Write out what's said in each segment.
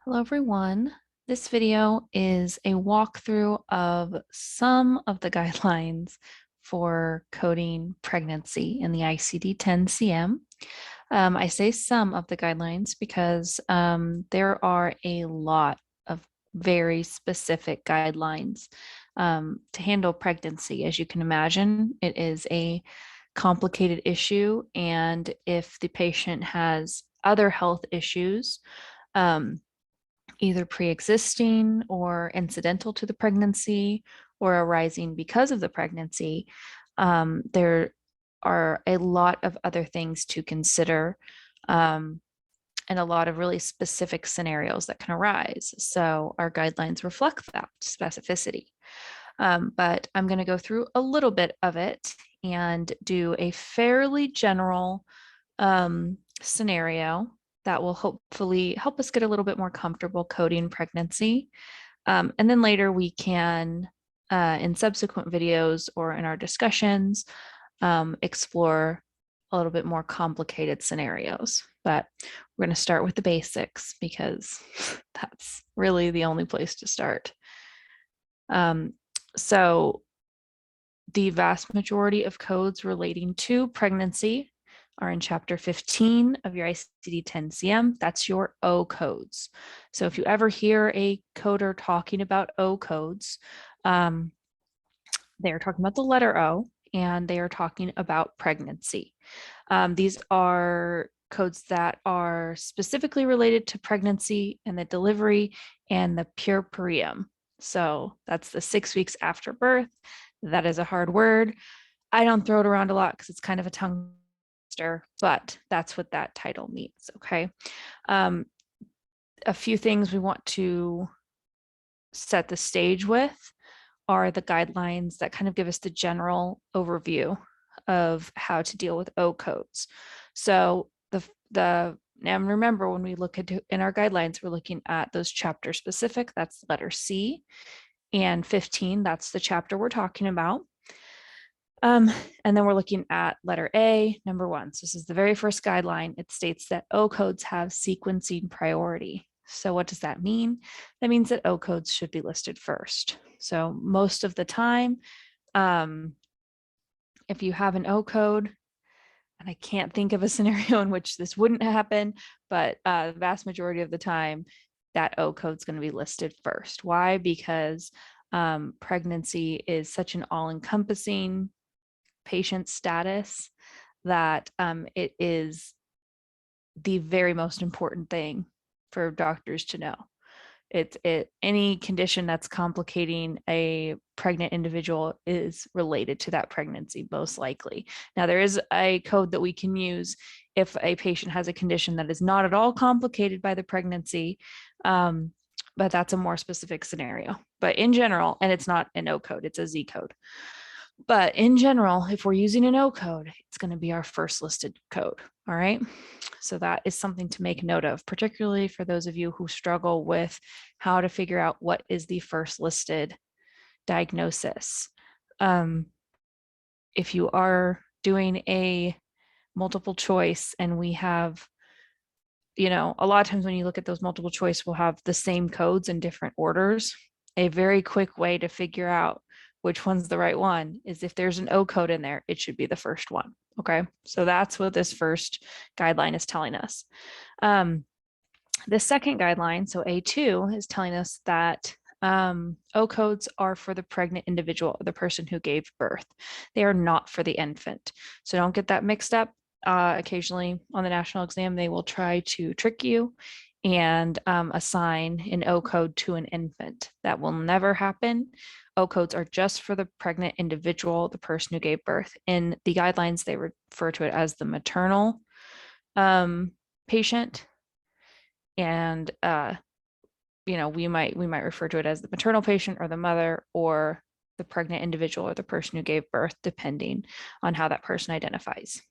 Hello, everyone. This video is a walkthrough of some of the guidelines for coding pregnancy in the ICD-10-CM. I say some of the guidelines because there are a lot of very specific guidelines to handle pregnancy. As you can imagine, it is a complicated issue, and if the patient has other health issues, um, either pre-existing or incidental to the pregnancy or arising because of the pregnancy, there are a lot of other things to consider, and a lot of really specific scenarios that can arise. So our guidelines reflect that specificity. But I'm going to go through a little bit of it and do a fairly general scenario that will hopefully help us get a little bit more comfortable coding pregnancy. And then later we can, in subsequent videos or in our discussions, explore a little bit more complicated scenarios. But we're going to start with the basics because that's really the only place to start. So the vast majority of codes relating to pregnancy are in chapter 15 of your ICD-10-CM. That's your O codes. So if you ever hear a coder talking about O codes, they are talking about the letter O, and they are talking about pregnancy. These are codes that are specifically related to pregnancy and the delivery and the puerperium. So that's the 6 weeks after birth. That is a hard word. I don't throw it around a lot because it's kind of a tongue twister, but that's what that title means. Okay. A few things we want to set the stage with are the guidelines that kind of give us the general overview of how to deal with O codes. So and remember, when we look at in our guidelines, we're looking at those chapter specific. That's letter C, and 15. That's the chapter we're talking about. And then we're looking at letter A, number 1. So this is the very first guideline. It states that O codes have sequencing priority. So what does that mean? That means that O codes should be listed first. So most of the time, if you have an O code, and I can't think of a scenario in which this wouldn't happen, but the vast majority of the time, that O code is going to be listed first. Why? Because pregnancy is such an all-encompassing patient status that it is the very most important thing for doctors to know. Any condition that's complicating a pregnant individual is related to that pregnancy, most likely. Now, there is a code that we can use if a patient has a condition that is not at all complicated by the pregnancy, but that's a more specific scenario. But in general, and it's not an O code, it's a Z code. But in general, if we're using an O code, it's going to be our first listed code. All right. So that is something to make note of, particularly for those of you who struggle with how to figure out what is the first listed diagnosis. If you are doing a multiple choice and we have, a lot of times when you look at those multiple choice, we'll have the same codes in different orders. A very quick way to figure out which one's the right one is if there's an O code in there, it should be the first one. Okay. So that's what this first guideline is telling us. The second guideline, so A2, is telling us that O codes are for the pregnant individual, the person who gave birth. They are not for the infant. So don't get that mixed up. Occasionally on the national exam, they will try to trick you and assign an O code to an infant. That will never happen. O codes are just for the pregnant individual, the person who gave birth. In the guidelines, they refer to it as the maternal patient. And we might refer to it as the maternal patient or the mother or the pregnant individual or the person who gave birth, depending on how that person identifies.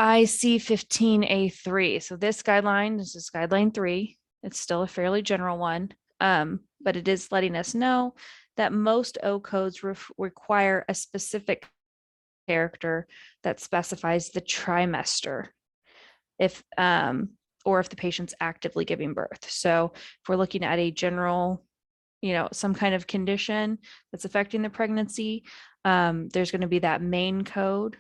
IC15A3. So this is guideline 3. It's still a fairly general one, but it is letting us know that most O codes require a specific character that specifies the trimester. If or if the patient's actively giving birth. So if we're looking at a general, some kind of condition that's affecting the pregnancy, there's going to be that main code,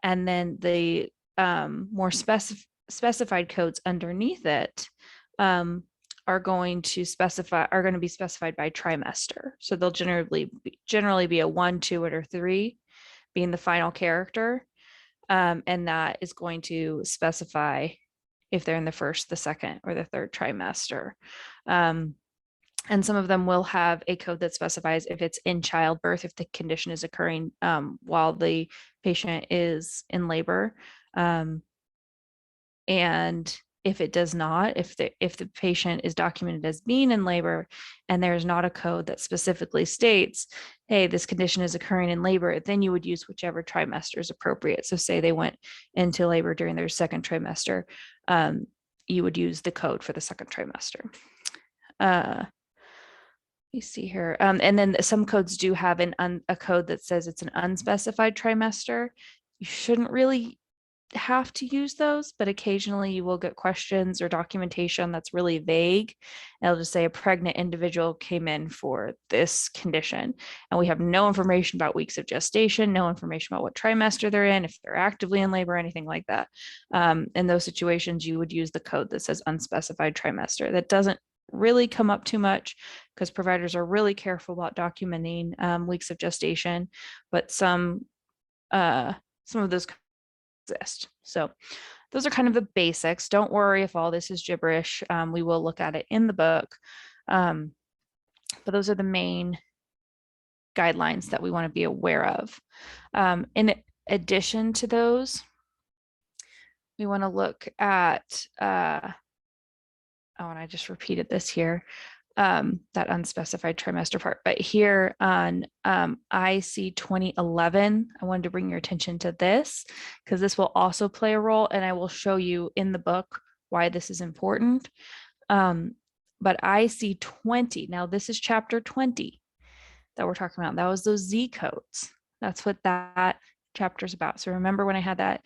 and then the more specified codes underneath it are going to be specified by trimester. So they'll generally be a 1, 2, or 3 being the final character. And that is going to specify if they're in the first, the second, or the third trimester. And some of them will have a code that specifies if it's in childbirth, if the condition is occurring while the patient is in labor. And if it does not, if the patient is documented as being in labor and there's not a code that specifically states, hey, this condition is occurring in labor, then you would use whichever trimester is appropriate. So say they went into labor during their second trimester, you would use the code for the second trimester. Let me see here. And then some codes do have a code that says it's an unspecified trimester. You shouldn't really have to use those, but occasionally you will get questions or documentation that's really vague. It'll just say a pregnant individual came in for this condition, and we have no information about weeks of gestation, no information about what trimester they're in, if they're actively in labor, anything like that. In those situations, you would use the code that says unspecified trimester. That doesn't really come up too much because providers are really careful about documenting weeks of gestation, but some of those exist. So those are kind of the basics. Don't worry if all this is gibberish. We will look at it in the book. But those are the main guidelines that we want to be aware of. In addition to those, we want to look at, and I just repeated this here, that unspecified trimester part. But here on IC 2011, I wanted to bring your attention to this because this will also play a role, and I will show you in the book why this is important. But IC 20, now this is chapter 20 that we're talking about. That was those Z codes. That's what that chapter is about. So remember when I had that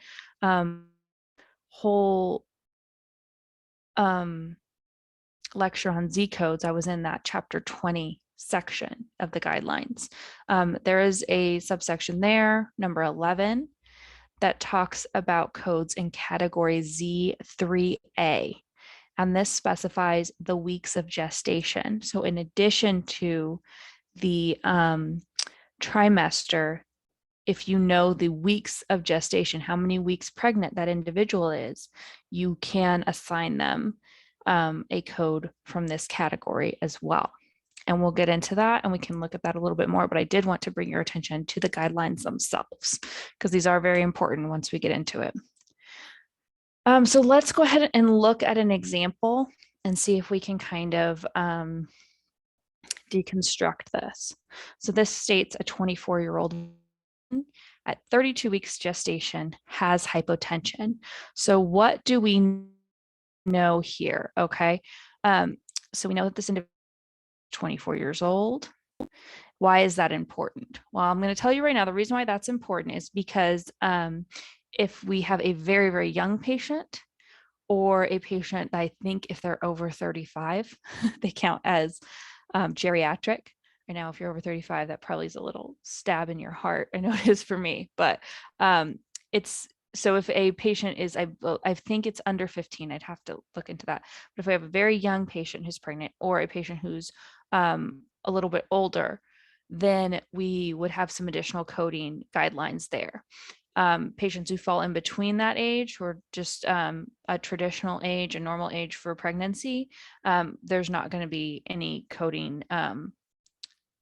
whole lecture on Z codes, I was in that chapter 20 section of the guidelines. There is a subsection there, number 11, that talks about codes in category Z3A. And this specifies the weeks of gestation. So in addition to the trimester, if you know the weeks of gestation, how many weeks pregnant that individual is, you can assign them a code from this category as well. And we'll get into that and we can look at that a little bit more, but I did want to bring your attention to the guidelines themselves because these are very important once we get into it. So let's go ahead and look at an example and see if we can kind of deconstruct this. So this states a 24-year-old at 32 weeks gestation has hypotension. So what do we know here? Okay. So we know that this individual is 24 years old. Why is that important? Well, I'm going to tell you right now, the reason why that's important is because if we have a very, very young patient or a patient that I think if they're over 35, they count as geriatric. I know if you're over 35, that probably is a little stab in your heart. I know it is for me, but it's, so if a patient is, I think it's under 15, I'd have to look into that. But if we have a very young patient who's pregnant or a patient who's a little bit older, then we would have some additional coding guidelines there. Patients who fall in between that age or just a traditional age, a normal age for pregnancy, there's not going to be any coding,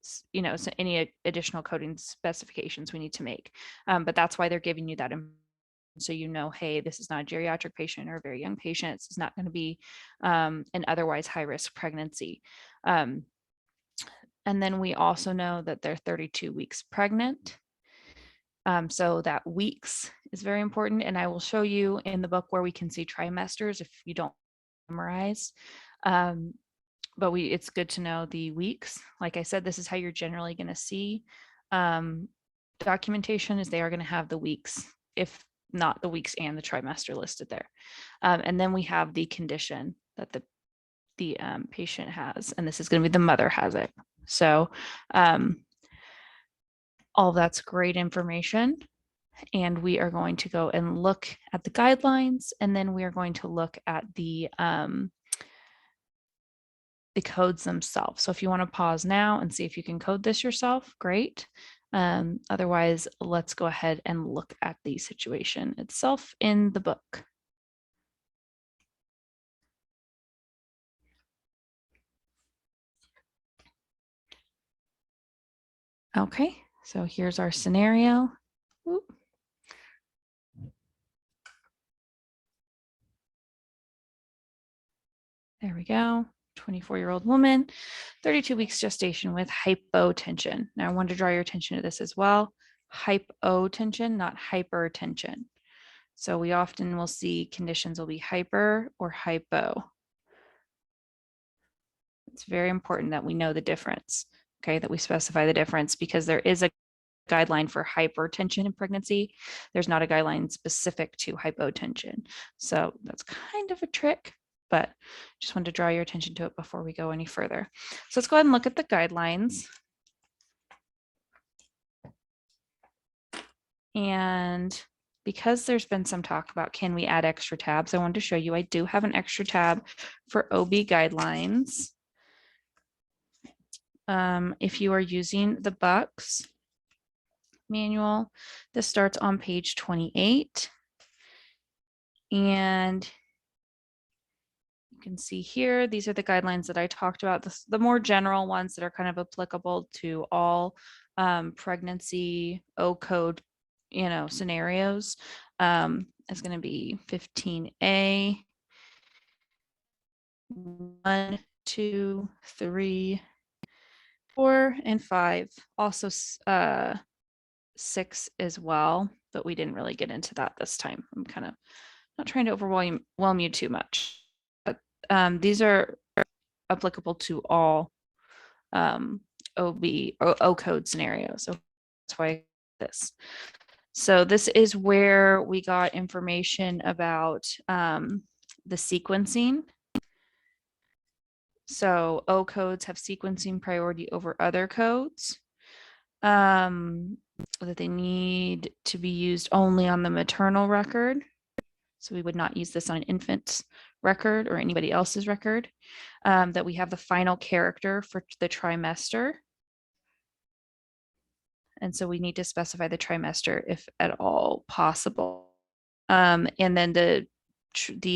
so any additional coding specifications we need to make. But that's why they're giving you that. So hey, this is not a geriatric patient or a very young patient. This is not going to be an otherwise high-risk pregnancy. And then we also know that they're 32 weeks pregnant. So that weeks is very important. And I will show you in the book where we can see trimesters if you don't memorize. But it's good to know the weeks. Like I said, this is how you're generally going to see documentation is they are going to have the weeks if not the weeks and the trimester listed there. And then we have the condition that the patient has, and this is going to be the mother has it. So all that's great information. And we are going to go and look at the guidelines, and then we are going to look at the codes themselves. So if you want to pause now and see if you can code this yourself, great. Otherwise, let's go ahead and look at the situation itself in the book. Okay, so here's our scenario. Oop. There we go. 24-year-old woman, 32 weeks gestation with hypotension. Now I want to draw your attention to this as well. Hypotension, not hypertension. So we often will see conditions will be hyper or hypo. It's very important that we know the difference, okay, that we specify the difference, because there is a guideline for hypertension in pregnancy. There's not a guideline specific to hypotension. So that's kind of a trick, but just wanted to draw your attention to it before we go any further. So let's go ahead and look at the guidelines. And because there's been some talk about can we add extra tabs, I wanted to show you I do have an extra tab for OB guidelines. If you are using the Bucks manual, this starts on page 28. And you can see here, these are the guidelines that I talked about, the more general ones that are kind of applicable to all pregnancy O code, scenarios. It's going to be 15A, 1, 2, 3, 4, and 5. Also 6 as well, but we didn't really get into that this time. I'm kind of not trying to overwhelm you too much, but these are applicable to all OB or O code scenarios. So that's why this. So this is where we got information about the sequencing. So O codes have sequencing priority over other codes. That they need to be used only on the maternal record. So we would not use this on an infant's record or anybody else's record. That we have the final character for the trimester. And so we need to specify the trimester if at all possible. And then the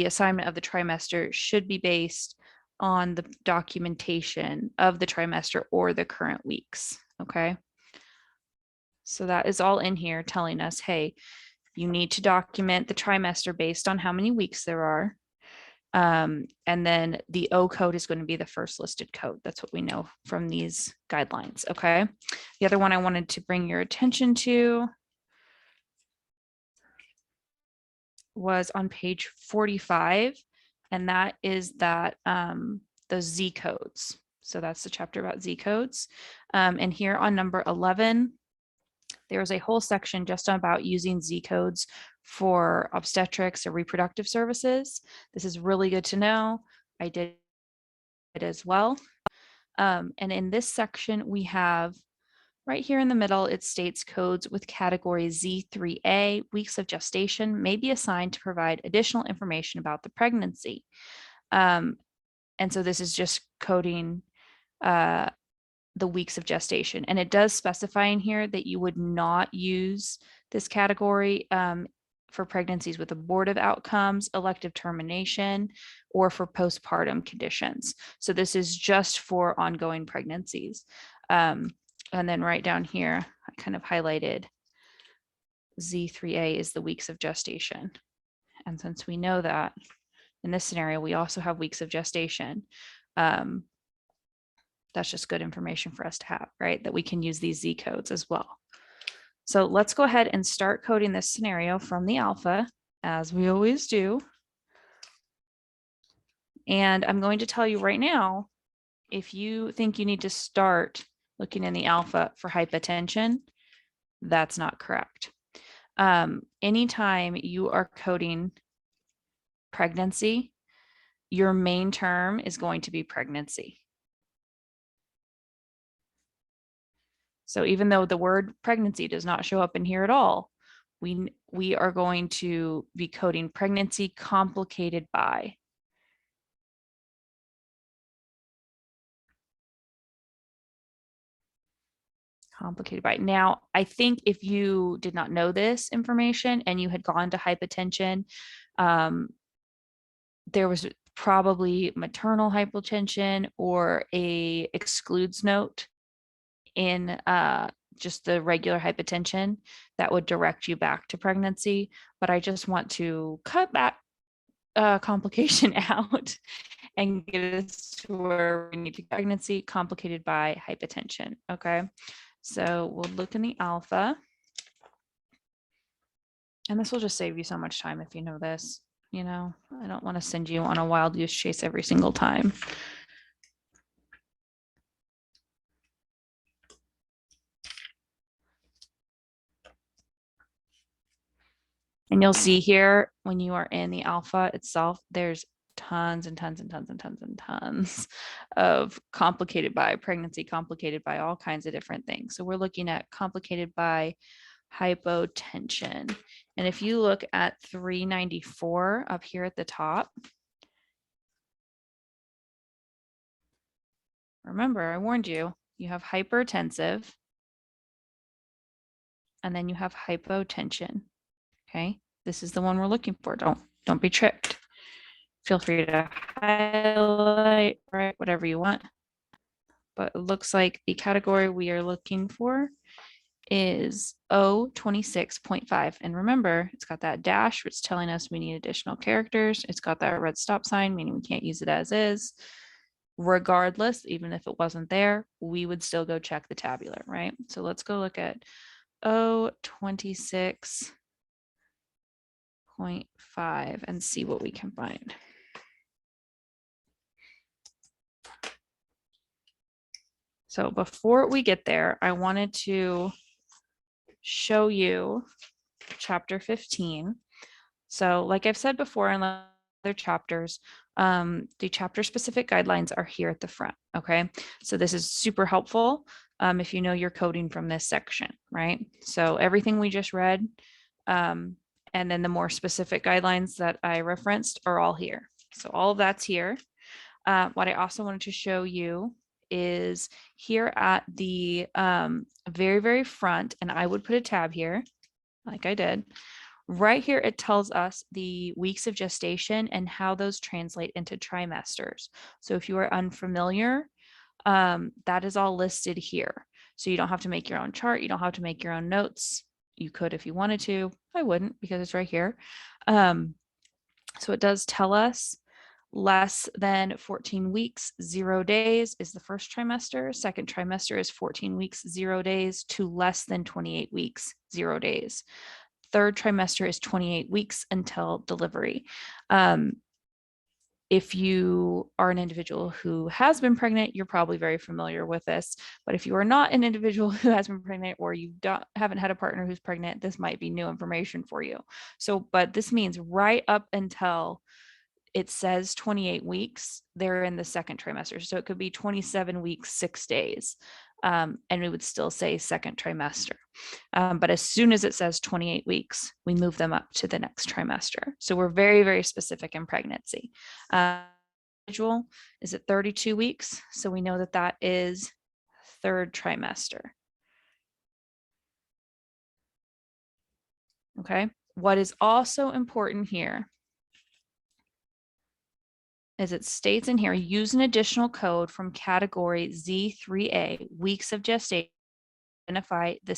assignment of the trimester should be based on the documentation of the trimester or the current weeks, okay? So that is all in here telling us, hey, you need to document the trimester based on how many weeks there are. And then the O code is going to be the first listed code. That's what we know from these guidelines, okay? The other one I wanted to bring your attention to was on page 45, and that is that those Z codes. So that's the chapter about Z codes. And here on number 11, there's a whole section just about using Z codes for obstetrics or reproductive services. This is really good to know. I did it as well. And in this section, we have right here in the middle, it states codes with category Z3A, weeks of gestation, may be assigned to provide additional information about the pregnancy. And so this is just coding the weeks of gestation. And it does specify in here that you would not use this category for pregnancies with abortive outcomes, elective termination, or for postpartum conditions. So this is just for ongoing pregnancies. And then right down here, I kind of highlighted Z3A is the weeks of gestation. And since we know that in this scenario, we also have weeks of gestation, that's just good information for us to have, right? That we can use these Z codes as well. So let's go ahead and start coding this scenario from the alpha, as we always do. And I'm going to tell you right now, if you think you need to start looking in the alpha for hypotension, that's not correct. Anytime you are coding pregnancy, your main term is going to be pregnancy. So even though the word pregnancy does not show up in here at all, we are going to be coding pregnancy complicated by. Complicated by. Now, I think if you did not know this information and you had gone to hypotension, there was probably maternal hypotension or a excludes note in just the regular hypotension that would direct you back to pregnancy. But I just want to cut that complication out and get us to where we need to pregnancy complicated by hypotension. Okay. So we'll look in the alpha. And this will just save you so much time if you know this. You know, I don't want to send you on a wild goose chase every single time. And you'll see here when you are in the alpha itself, there's tons and tons and tons and tons and tons of complicated by pregnancy, complicated by all kinds of different things. So we're looking at complicated by hypotension. And if you look at 394 up here at the top, remember, I warned you, you have hypertensive, and then you have hypotension. Okay, this is the one we're looking for. Don't be tricked. Feel free to highlight, right, whatever you want. But it looks like the category we are looking for is O26.5. And remember, it's got that dash, which is telling us we need additional characters. It's got that red stop sign, meaning we can't use it as is. Regardless, even if it wasn't there, we would still go check the tabular, right? So let's go look at O26.5 and see what we can find. So before we get there, I wanted to show you chapter 15. So like I've said before in other chapters, the chapter specific guidelines are here at the front. Okay. So this is super helpful if you know you're coding from this section, right? So everything we just read, and then the more specific guidelines that I referenced are all here. So all of that's here. What I also wanted to show you is here at the very, very front, and I would put a tab here, like I did. Right here, it tells us the weeks of gestation and how those translate into trimesters. So if you are unfamiliar, that is all listed here. So you don't have to make your own chart. You don't have to make your own notes. You could if you wanted to. I wouldn't because it's right here. So it does tell us less than 14 weeks, 0 days is the first trimester. Second trimester is 14 weeks, 0 days to less than 28 weeks, 0 days. Third trimester is 28 weeks until delivery. If you are an individual who has been pregnant, you're probably very familiar with this. But if you are not an individual who has been pregnant or you haven't had a partner who's pregnant, this might be new information for you. So, but this means right up until it says 28 weeks, they're in the second trimester. So it could be 27 weeks, 6 days. And we would still say second trimester. But as soon as it says 28 weeks, we move them up to the next trimester. So we're very, very specific in pregnancy. Individual is at 32 weeks. So we know that that is third trimester. Okay. What is also important here as it states in here, use an additional code from category Z3A, weeks of gestation, identify the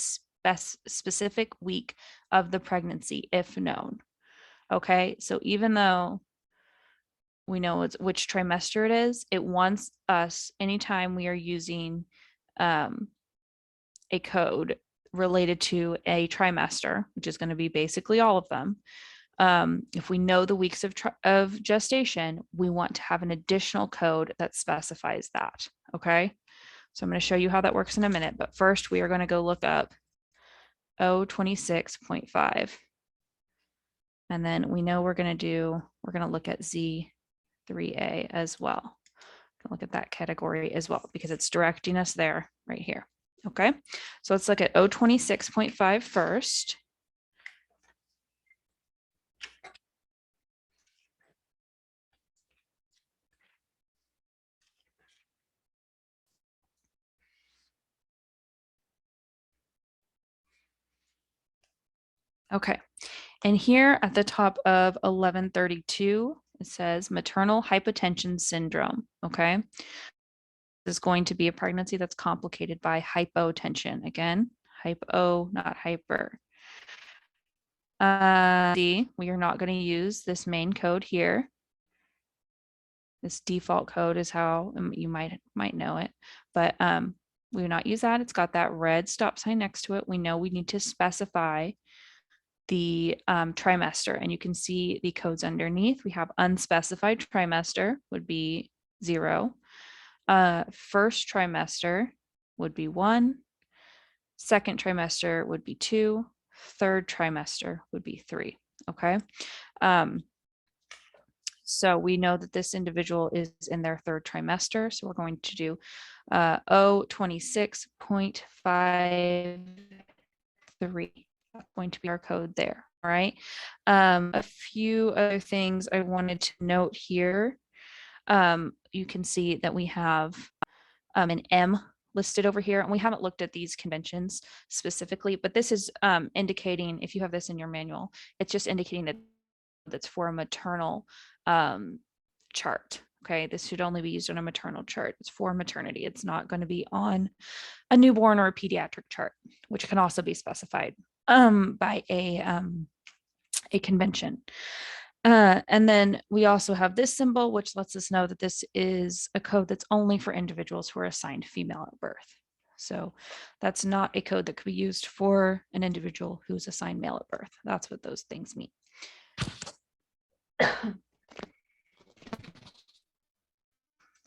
specific week of the pregnancy if known. Okay, so even though we know it's which trimester it is, it wants us anytime we are using a code related to a trimester, which is going to be basically all of them. If we know the weeks of gestation, we want to have an additional code that specifies that. Okay. So I'm going to show you how that works in a minute. But first, we are going to go look up O26.5. And then we know we're going to look at Z3A as well. Look at that category as well, because it's directing us there right here. Okay, so let's look at O26.5 first. Okay, and here at the top of 1132, it says maternal hypotension syndrome. Okay, this is going to be a pregnancy that's complicated by hypotension. Again, hypo, not hyper. We are not going to use this main code here. This default code is how you might know it, but we will not use that. It's got that red stop sign next to it. We know we need to specify the trimester, and you can see the codes underneath. We have unspecified trimester would be 0. First trimester would be 1. Second trimester would be 2. Third trimester would be 3. Okay. So we know that this individual is in their third trimester. So we're going to do O26.53. That's going to be our code there. All right. A few other things I wanted to note here. You can see that we have an M listed over here, and we haven't looked at these conventions specifically, but this is indicating, if you have this in your manual, it's just indicating that that's for a maternal chart. Okay, this should only be used on a maternal chart. It's for maternity. It's not going to be on a newborn or a pediatric chart, which can also be specified by a convention. And then we also have this symbol, which lets us know that this is a code that's only for individuals who are assigned female at birth. So that's not a code that could be used for an individual who's assigned male at birth. That's what those things mean.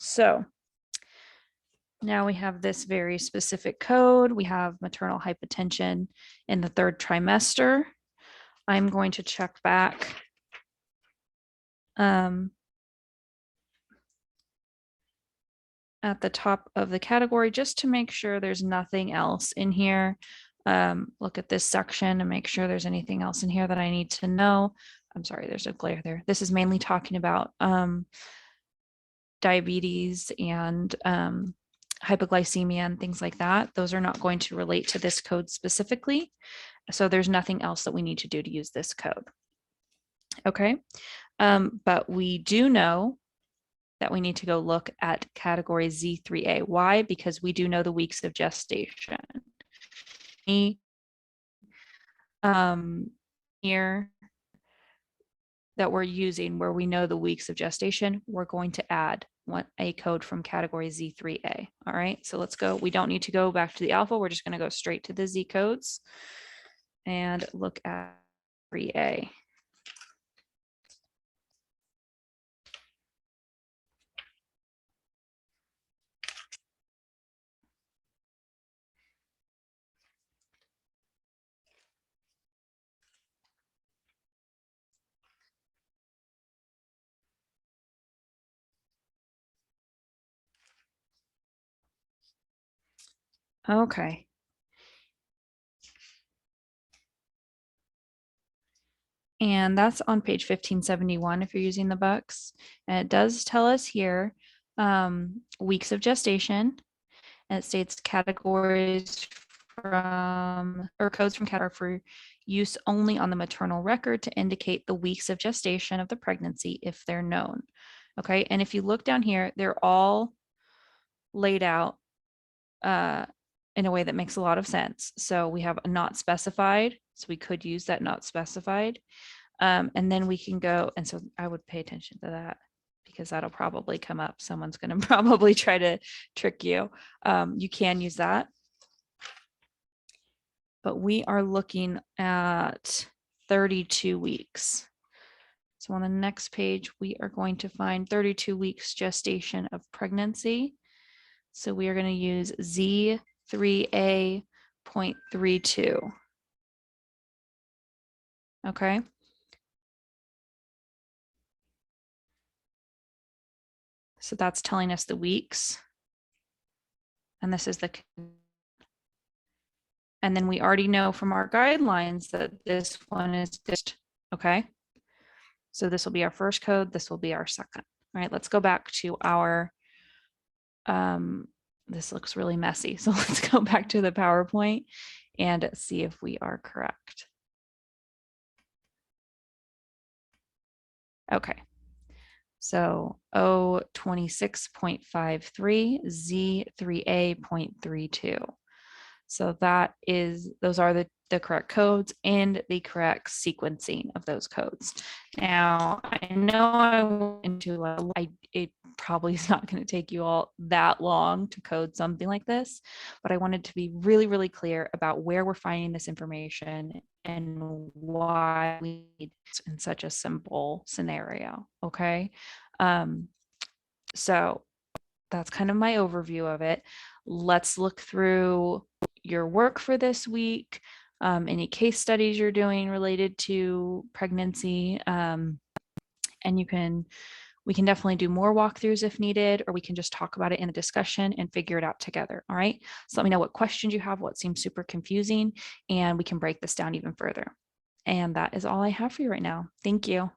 So now we have this very specific code. We have maternal hypotension in the third trimester. I'm going to check back at the top of the category just to make sure there's nothing else in here. Look at this section and make sure there's anything else in here that I need to know. I'm sorry, there's a glare there. This is mainly talking about diabetes and hypoglycemia and things like that. Those are not going to relate to this code specifically. So there's nothing else that we need to do to use this code. Okay, but we do know that we need to go look at category Z3A. Why? Because we do know the weeks of gestation. Here that we're using where we know the weeks of gestation, we're going to add a code from category Z3A. All right, so let's go. We don't need to go back to the alpha. We're just going to go straight to the Z codes and look at 3A. Okay. And that's on page 1571 if you're using the bucks. And it does tell us here weeks of gestation. And it states categories from, or codes from category for use only on the maternal record to indicate the weeks of gestation of the pregnancy if they're known. Okay, and if you look down here, they're all laid out in a way that makes a lot of sense. So we have a not specified, so we could use that not specified. And then we can go, and so I would pay attention to that because that'll probably come up. Someone's going to probably try to trick you. You can use that. But we are looking at 32 weeks. So on the next page, we are going to find 32 weeks gestation of pregnancy. So we are going to use Z3A.32. Okay. So that's telling us the weeks. And this is the, and then we already know from our guidelines that this one is just, okay. So this will be our first code. This will be our second. All right, let's go back to our, this looks really messy. So let's go back to the PowerPoint and see if we are correct. Okay. So O26.53, Z3A.32. So that is, those are the correct codes and the correct sequencing of those codes. Now, I know I went into it probably is not going to take you all that long to code something like this, but I wanted to be really, really clear about where we're finding this information and why we need it in such a simple scenario. Okay. So that's kind of my overview of it. Let's look through your work for this week, any case studies you're doing related to pregnancy, and we can definitely do more walkthroughs if needed, or we can just talk about it in a discussion and figure it out together. All right. So let me know what questions you have, what seems super confusing, and we can break this down even further. And that is all I have for you right now. Thank you.